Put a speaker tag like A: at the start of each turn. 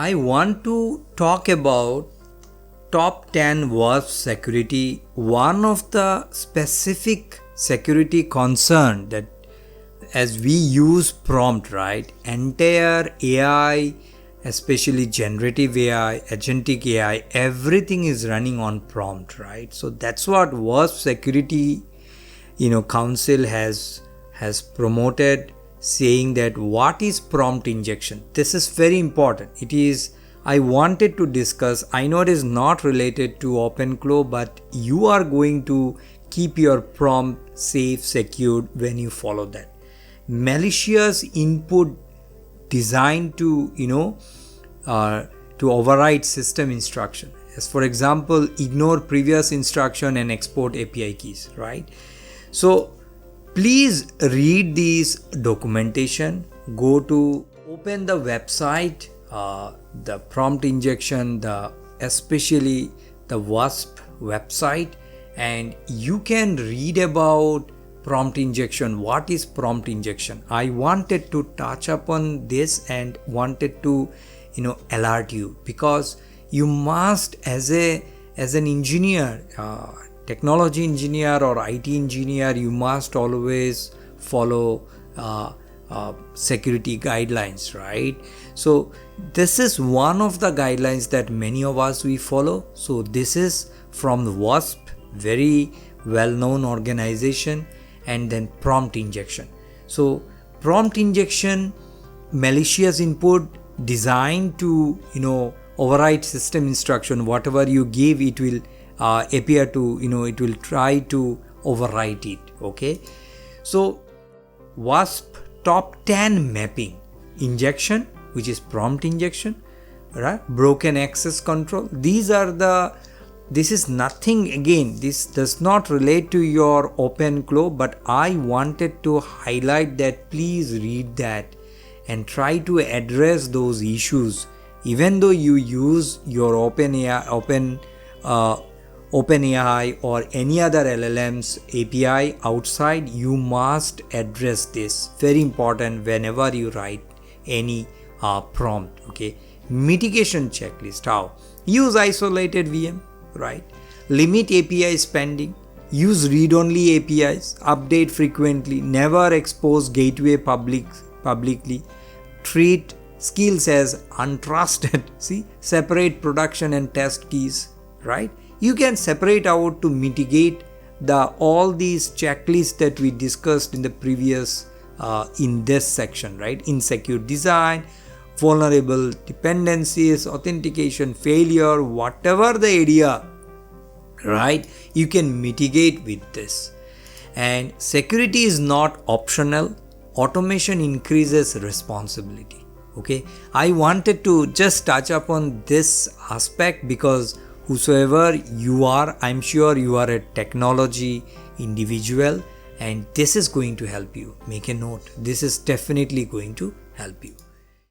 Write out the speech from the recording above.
A: I want to talk about top 10 WASP security. One of the specific security concern that as we use prompt, right? Entire AI, especially generative AI, agentic AI, everything is running on prompt, right? So that's what WASP security, council has promoted, saying that what is prompt injection. This is very important. I wanted to discuss. I know it is not related to OpenClaw, but you are going to keep your prompt safe, secured when you follow that. Malicious input designed to override system instruction, as for example, ignore previous instruction and export API keys, right? So please read these documentation. Open the website, the prompt injection, especially the WASP website, and you can read about prompt injection. What is prompt injection? I wanted to touch upon this and wanted to alert you, because you must, as an engineer, technology engineer or IT engineer, you must always follow security guidelines, right? So this is one of the guidelines that many of us we follow. So this is from the WASP, very well-known organization. And then prompt injection. So prompt injection, malicious input designed to override system instruction. Whatever you give, it will appear to it will try to overwrite it. Okay, so WASP top 10 mapping injection, which is prompt injection, right? Broken access control. This is nothing, again, this does not relate to your OpenClaw, but I wanted to highlight that. Please read that and try to address those issues. Even though you use your OpenAI or any other LLMs API outside, you must address this. Very important whenever you write any prompt. Okay, mitigation checklist. How? Use isolated VM. Right, limit API spending, use read-only APIs, update frequently, never expose gateway publicly, treat skills as untrusted. See, separate production and test keys, right? You can separate out to mitigate all these checklists that we discussed in the previous in this section, right? Insecure design, vulnerable dependencies, authentication failure, whatever the area, right? You can mitigate with this. And security is not optional. Automation increases responsibility. Okay, I wanted to just touch upon this aspect because whosoever you are, I'm sure you are a technology individual, and this is going to help you. Make a note. This is definitely going to help you.